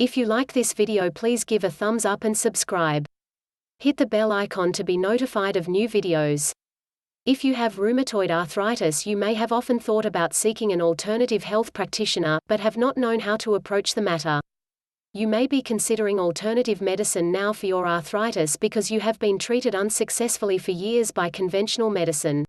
If you like this video, please give a thumbs up and subscribe. Hit the bell icon to be notified of new videos. If you have rheumatoid arthritis, you may have often thought about seeking an alternative health practitioner, but have not known how to approach the matter. You may be considering alternative medicine now for your arthritis because you have been treated unsuccessfully for years by conventional medicine.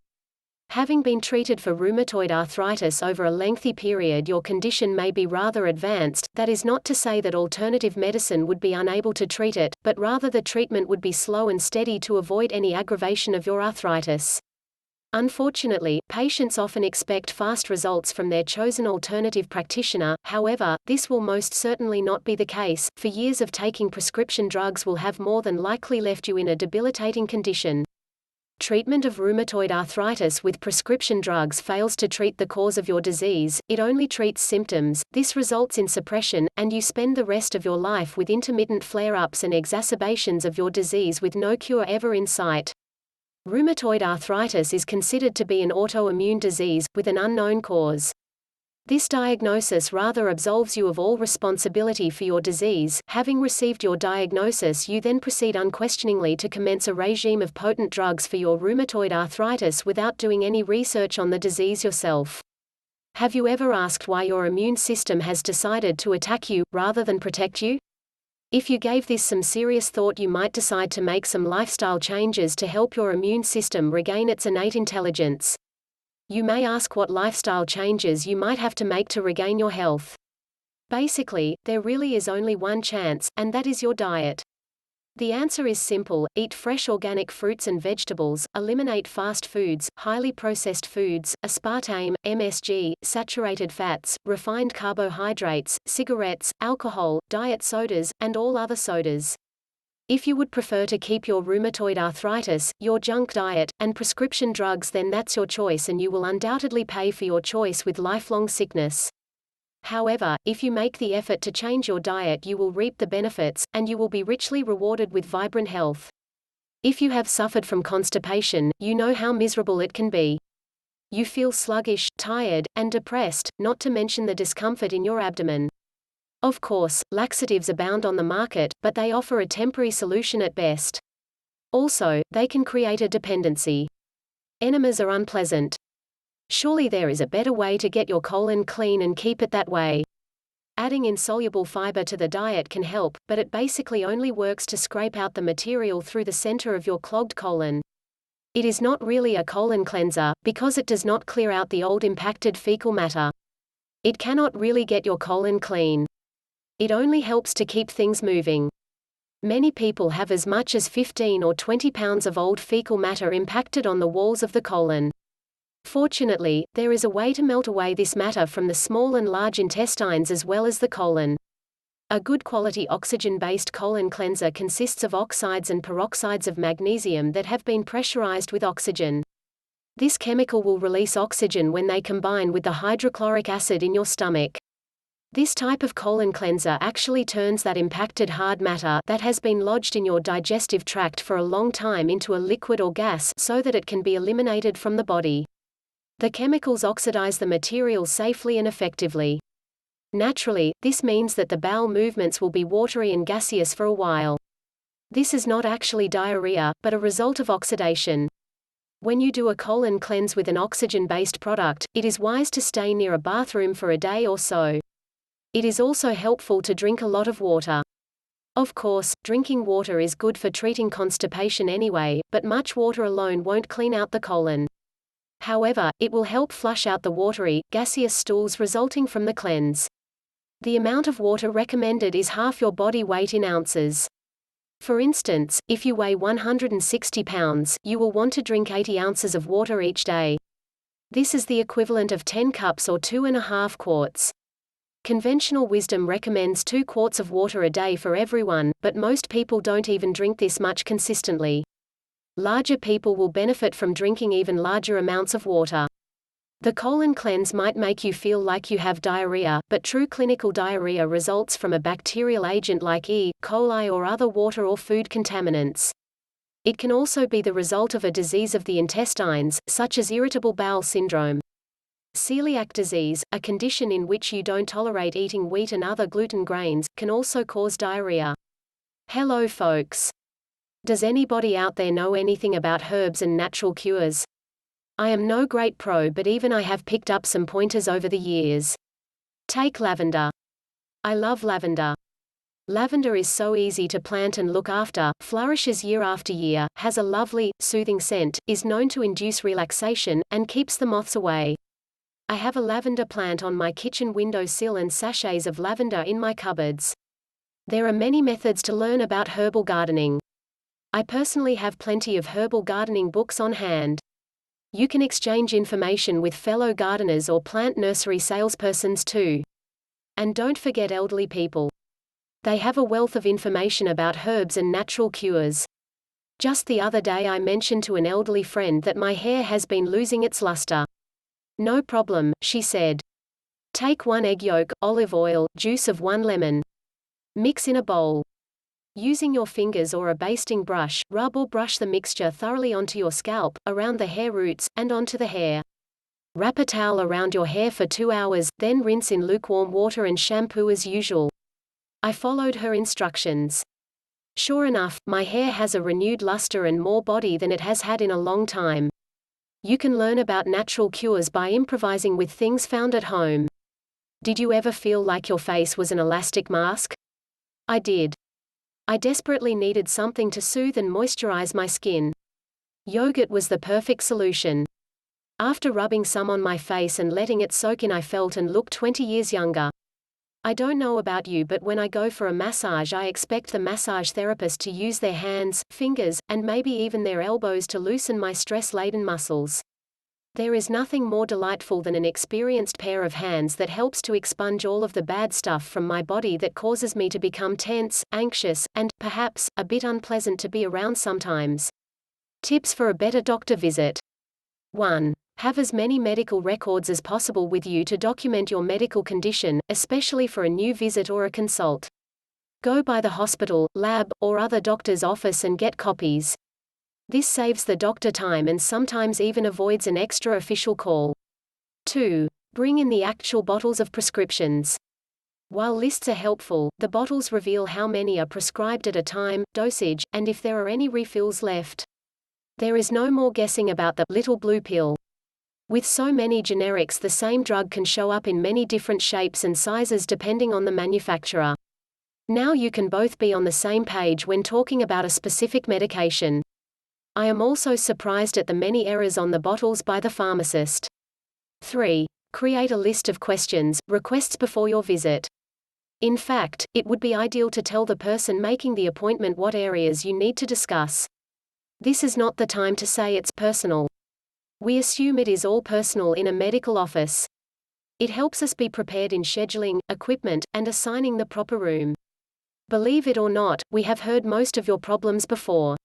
Having been treated for rheumatoid arthritis over a lengthy period, your condition may be rather advanced. That is not to say that alternative medicine would be unable to treat it, but rather the treatment would be slow and steady to avoid any aggravation of your arthritis. Unfortunately, patients often expect fast results from their chosen alternative practitioner. However, this will most certainly not be the case, for years of taking prescription drugs will have more than likely left you in a debilitating condition. Treatment of rheumatoid arthritis with prescription drugs fails to treat the cause of your disease, it only treats symptoms. This results in suppression, and you spend the rest of your life with intermittent flare-ups and exacerbations of your disease with no cure ever in sight. Rheumatoid arthritis is considered to be an autoimmune disease, with an unknown cause. This diagnosis rather absolves you of all responsibility for your disease. Having received your diagnosis, you then proceed unquestioningly to commence a regime of potent drugs for your rheumatoid arthritis without doing any research on the disease yourself. Have you ever asked why your immune system has decided to attack you, rather than protect you? If you gave this some serious thought, you might decide to make some lifestyle changes to help your immune system regain its innate intelligence. You may ask what lifestyle changes you might have to make to regain your health. Basically, there really is only one chance, and that is your diet. The answer is simple: eat fresh organic fruits and vegetables, eliminate fast foods, highly processed foods, aspartame, MSG, saturated fats, refined carbohydrates, cigarettes, alcohol, diet sodas, and all other sodas. If you would prefer to keep your rheumatoid arthritis, your junk diet, and prescription drugs, then that's your choice, and you will undoubtedly pay for your choice with lifelong sickness. However, if you make the effort to change your diet, you will reap the benefits, and you will be richly rewarded with vibrant health. If you have suffered from constipation, you know how miserable it can be. You feel sluggish, tired, and depressed, not to mention the discomfort in your abdomen. Of course, laxatives abound on the market, but they offer a temporary solution at best. Also, they can create a dependency. Enemas are unpleasant. Surely there is a better way to get your colon clean and keep it that way. Adding insoluble fiber to the diet can help, but it basically only works to scrape out the material through the center of your clogged colon. It is not really a colon cleanser, because it does not clear out the old impacted fecal matter. It cannot really get your colon clean. It only helps to keep things moving. Many people have as much as 15 or 20 pounds of old fecal matter impacted on the walls of the colon. Fortunately, there is a way to melt away this matter from the small and large intestines as well as the colon. A good quality oxygen-based colon cleanser consists of oxides and peroxides of magnesium that have been pressurized with oxygen. This chemical will release oxygen when they combine with the hydrochloric acid in your stomach. This type of colon cleanser actually turns that impacted hard matter that has been lodged in your digestive tract for a long time into a liquid or gas so that it can be eliminated from the body. The chemicals oxidize the material safely and effectively. Naturally, this means that the bowel movements will be watery and gaseous for a while. This is not actually diarrhea, but a result of oxidation. When you do a colon cleanse with an oxygen-based product, it is wise to stay near a bathroom for a day or so. It is also helpful to drink a lot of water. Of course, drinking water is good for treating constipation anyway, but much water alone won't clean out the colon. However, it will help flush out the watery, gaseous stools resulting from the cleanse. The amount of water recommended is half your body weight in ounces. For instance, if you weigh 160 pounds, you will want to drink 80 ounces of water each day. This is the equivalent of 10 cups or 2.5 quarts. Conventional wisdom recommends 2 quarts of water a day for everyone, but most people don't even drink this much consistently. Larger people will benefit from drinking even larger amounts of water. The colon cleanse might make you feel like you have diarrhea, but true clinical diarrhea results from a bacterial agent like E. coli or other water or food contaminants. It can also be the result of a disease of the intestines, such as irritable bowel syndrome. Celiac disease, a condition in which you don't tolerate eating wheat and other gluten grains, can also cause diarrhea. Hello folks. Does anybody out there know anything about herbs and natural cures? I am no great pro, but even I have picked up some pointers over the years. Take lavender. I love lavender. Lavender is so easy to plant and look after, flourishes year after year, has a lovely, soothing scent, is known to induce relaxation, and keeps the moths away. I have a lavender plant on my kitchen windowsill and sachets of lavender in my cupboards. There are many methods to learn about herbal gardening. I personally have plenty of herbal gardening books on hand. You can exchange information with fellow gardeners or plant nursery salespersons too. And don't forget elderly people. They have a wealth of information about herbs and natural cures. Just the other day I mentioned to an elderly friend that my hair has been losing its luster. No problem, she said. Take 1 egg yolk, olive oil, juice of 1 lemon. Mix in a bowl. Using your fingers or a basting brush, rub or brush the mixture thoroughly onto your scalp, around the hair roots, and onto the hair. Wrap a towel around your hair for 2 hours, then rinse in lukewarm water and shampoo as usual. I followed her instructions. Sure enough, my hair has a renewed luster and more body than it has had in a long time. You can learn about natural cures by improvising with things found at home. Did you ever feel like your face was an elastic mask? I did. I desperately needed something to soothe and moisturize my skin. Yogurt was the perfect solution. After rubbing some on my face and letting it soak in, I felt and looked 20 years younger. I don't know about you, but when I go for a massage, I expect the massage therapist to use their hands, fingers, and maybe even their elbows to loosen my stress-laden muscles. There is nothing more delightful than an experienced pair of hands that helps to expunge all of the bad stuff from my body that causes me to become tense, anxious, and, perhaps, a bit unpleasant to be around sometimes. Tips for a better doctor visit. 1. Have as many medical records as possible with you to document your medical condition, especially for a new visit or a consult. Go by the hospital, lab, or other doctor's office and get copies. This saves the doctor time and sometimes even avoids an extra official call. 2. Bring in the actual bottles of prescriptions. While lists are helpful, the bottles reveal how many are prescribed at a time, dosage, and if there are any refills left. There is no more guessing about the little blue pill. With so many generics, the same drug can show up in many different shapes and sizes depending on the manufacturer. Now you can both be on the same page when talking about a specific medication. I am also surprised at the many errors on the bottles by the pharmacist. 3. Create a list of questions, requests before your visit. In fact, it would be ideal to tell the person making the appointment what areas you need to discuss. This is not the time to say it's personal. We assume it is all personal in a medical office. It helps us be prepared in scheduling, equipment, and assigning the proper room. Believe it or not, we have heard most of your problems before.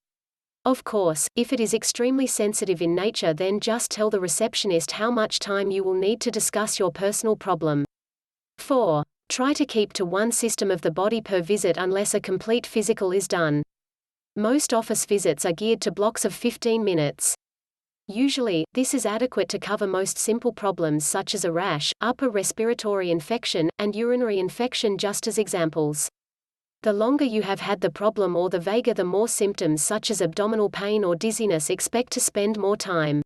Of course, if it is extremely sensitive in nature, then just tell the receptionist how much time you will need to discuss your personal problem. 4. Try to keep to one system of the body per visit unless a complete physical is done. Most office visits are geared to blocks of 15 minutes. Usually, this is adequate to cover most simple problems such as a rash, upper respiratory infection, and urinary infection, just as examples. The longer you have had the problem or the vaguer the more symptoms such as abdominal pain or dizziness, expect to spend more time.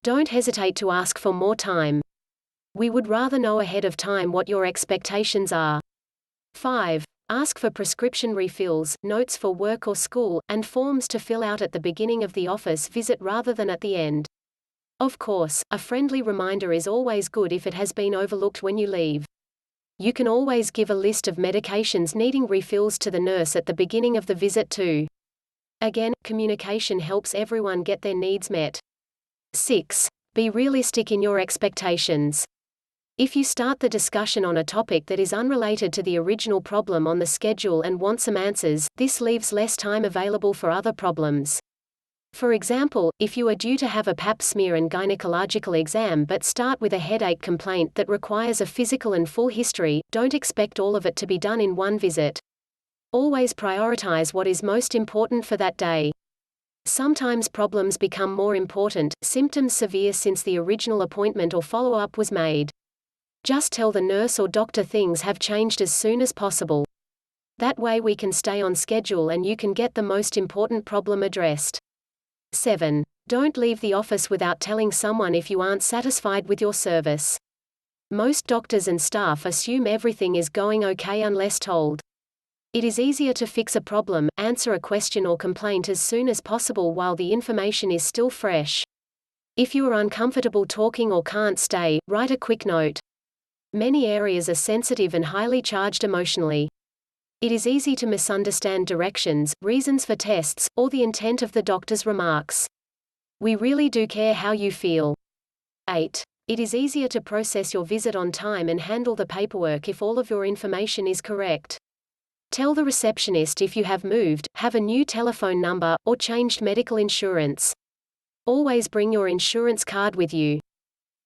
Don't hesitate to ask for more time. We would rather know ahead of time what your expectations are. 5. Ask for prescription refills, notes for work or school, and forms to fill out at the beginning of the office visit rather than at the end. Of course, a friendly reminder is always good if it has been overlooked when you leave. You can always give a list of medications needing refills to the nurse at the beginning of the visit too. Again, communication helps everyone get their needs met. 6. Be realistic in your expectations. If you start the discussion on a topic that is unrelated to the original problem on the schedule and want some answers, this leaves less time available for other problems. For example, if you are due to have a pap smear and gynecological exam but start with a headache complaint that requires a physical and full history, don't expect all of it to be done in one visit. Always prioritize what is most important for that day. Sometimes problems become more important, symptoms severe since the original appointment or follow-up was made. Just tell the nurse or doctor things have changed as soon as possible. That way we can stay on schedule and you can get the most important problem addressed. 7. Don't leave the office without telling someone if you aren't satisfied with your service. Most doctors and staff assume everything is going okay unless told. It is easier to fix a problem, answer a question or complaint as soon as possible while the information is still fresh. If you are uncomfortable talking or can't stay, write a quick note. Many areas are sensitive and highly charged emotionally. It is easy to misunderstand directions, reasons for tests, or the intent of the doctor's remarks. We really do care how you feel. 8. It is easier to process your visit on time and handle the paperwork if all of your information is correct. Tell the receptionist if you have moved, have a new telephone number, or changed medical insurance. Always bring your insurance card with you.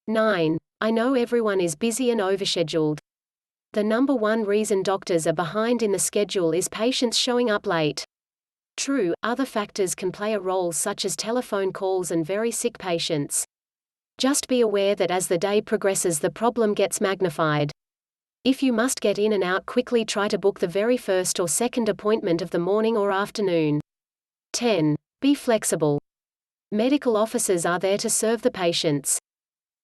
9. I know everyone is busy and overscheduled. The number one reason doctors are behind in the schedule is patients showing up late. True, other factors can play a role such as telephone calls and very sick patients. Just be aware that as the day progresses the problem gets magnified. If you must get in and out quickly, try to book the very first or second appointment of the morning or afternoon. 10. Be flexible. Medical officers are there to serve the patients.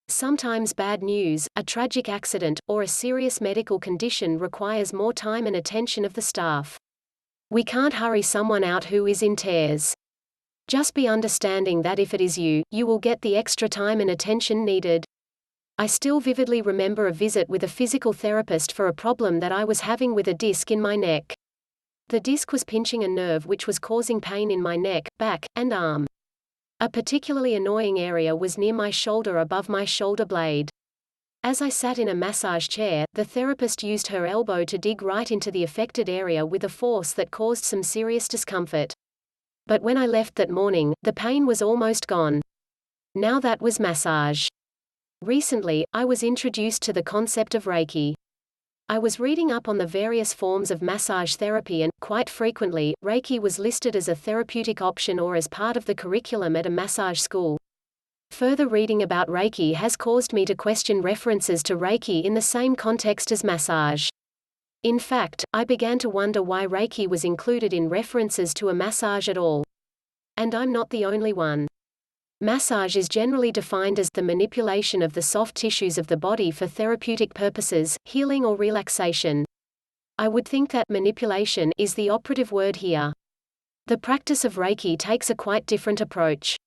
Sometimes bad news, a tragic accident, or a serious medical condition requires more time and attention of the staff. We can't hurry someone out who is in tears. Just be understanding that if it is you, you will get the extra time and attention needed. I still vividly remember a visit with a physical therapist for a problem that I was having with a disc in my neck. The disc was pinching a nerve which was causing pain in my neck, back, and arm. A particularly annoying area was near my shoulder above my shoulder blade. As I sat in a massage chair, the therapist used her elbow to dig right into the affected area with a force that caused some serious discomfort. But when I left that morning, the pain was almost gone. Now that was massage. Recently, I was introduced to the concept of Reiki. I was reading up on the various forms of massage therapy and, quite frequently, Reiki was listed as a therapeutic option or as part of the curriculum at a massage school. Further reading about Reiki has caused me to question references to Reiki in the same context as massage. In fact, I began to wonder why Reiki was included in references to a massage at all. And I'm not the only one. Massage is generally defined as the manipulation of the soft tissues of the body for therapeutic purposes, healing or relaxation. I would think that manipulation is the operative word here. The practice of Reiki takes a quite different approach.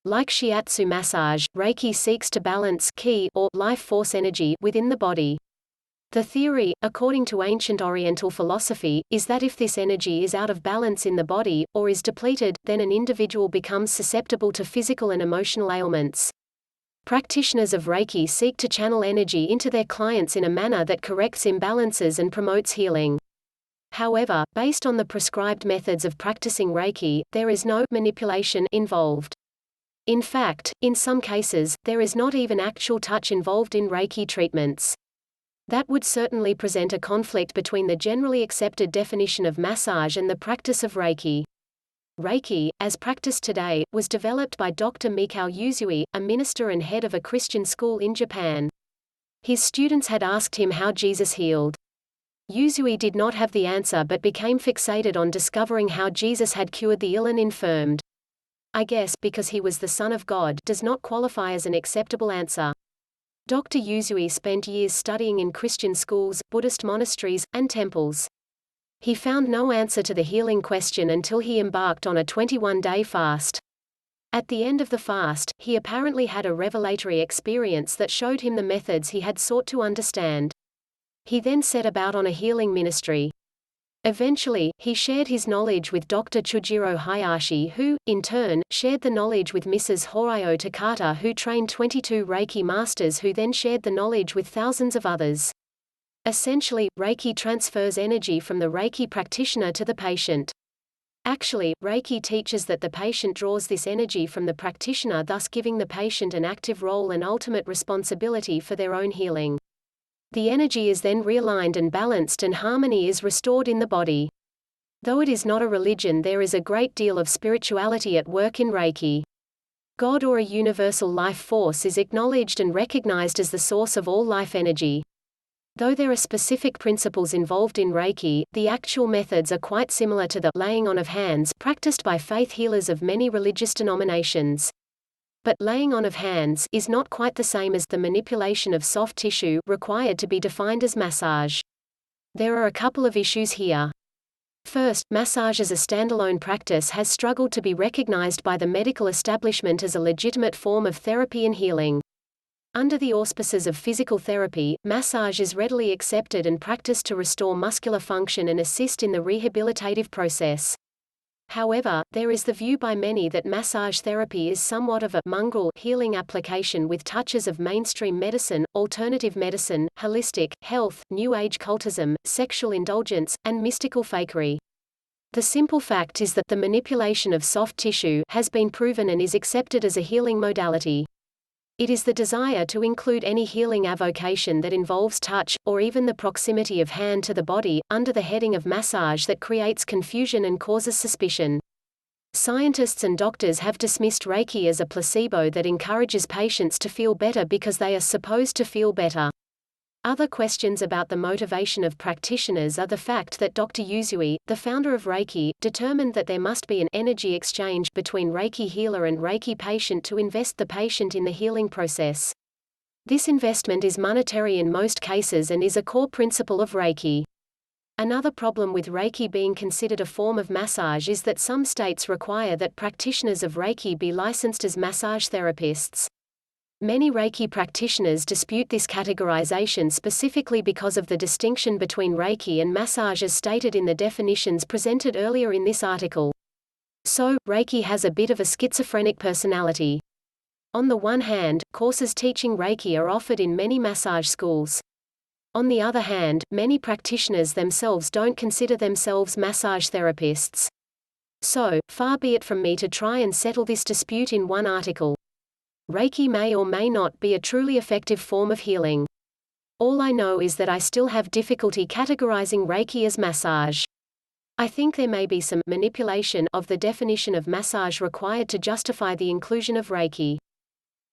Like shiatsu massage, Reiki seeks to balance ki or life force energy within the body. The theory, according to ancient Oriental philosophy, is that if this energy is out of balance in the body, or is depleted, then an individual becomes susceptible to physical and emotional ailments. Practitioners of Reiki seek to channel energy into their clients in a manner that corrects imbalances and promotes healing. However, based on the prescribed methods of practicing Reiki, there is no manipulation involved. In fact, in some cases, there is not even actual touch involved in Reiki treatments. That would certainly present a conflict between the generally accepted definition of massage and the practice of Reiki. Reiki, as practiced today, was developed by Dr. Mikao Usui, a minister and head of a Christian school in Japan. His students had asked him how Jesus healed. Usui did not have the answer but became fixated on discovering how Jesus had cured the ill and infirmed. I guess because he was the Son of God does not qualify as an acceptable answer. Dr. Usui spent years studying in Christian schools, Buddhist monasteries, and temples. He found no answer to the healing question until he embarked on a 21-day fast. At the end of the fast, he apparently had a revelatory experience that showed him the methods he had sought to understand. He then set about on a healing ministry. Eventually, he shared his knowledge with Dr. Chujiro Hayashi who, in turn, shared the knowledge with Mrs. Horio Takata who trained 22 Reiki masters who then shared the knowledge with thousands of others. Essentially, Reiki transfers energy from the Reiki practitioner to the patient. Actually, Reiki teaches that the patient draws this energy from the practitioner, thus giving the patient an active role and ultimate responsibility for their own healing. The energy is then realigned and balanced and harmony is restored in the body. Though it is not a religion, there is a great deal of spirituality at work in Reiki. God, or a universal life force, is acknowledged and recognized as the source of all life energy. Though there are specific principles involved in Reiki, the actual methods are quite similar to the laying on of hands practiced by faith healers of many religious denominations. But laying on of hands is not quite the same as the manipulation of soft tissue required to be defined as massage. There are a couple of issues here. First, massage as a standalone practice has struggled to be recognized by the medical establishment as a legitimate form of therapy and healing. Under the auspices of physical therapy, massage is readily accepted and practiced to restore muscular function and assist in the rehabilitative process. However, there is the view by many that massage therapy is somewhat of a mongrel healing application with touches of mainstream medicine, alternative medicine, holistic health, New Age cultism, sexual indulgence, and mystical fakery. The simple fact is that the manipulation of soft tissue has been proven and is accepted as a healing modality. It is the desire to include any healing avocation that involves touch, or even the proximity of hand to the body, under the heading of massage that creates confusion and causes suspicion. Scientists and doctors have dismissed Reiki as a placebo that encourages patients to feel better because they are supposed to feel better. Other questions about the motivation of practitioners are the fact that Dr. Usui, the founder of Reiki, determined that there must be an energy exchange between Reiki healer and Reiki patient to invest the patient in the healing process. This investment is monetary in most cases and is a core principle of Reiki. Another problem with Reiki being considered a form of massage is that some states require that practitioners of Reiki be licensed as massage therapists. Many Reiki practitioners dispute this categorization specifically because of the distinction between Reiki and massage as stated in the definitions presented earlier in this article. So, Reiki has a bit of a schizophrenic personality. On the one hand, courses teaching Reiki are offered in many massage schools. On the other hand, many practitioners themselves don't consider themselves massage therapists. So, far be it from me to try and settle this dispute in one article. Reiki may or may not be a truly effective form of healing. All I know is that I still have difficulty categorizing Reiki as massage. I think there may be some manipulation of the definition of massage required to justify the inclusion of Reiki.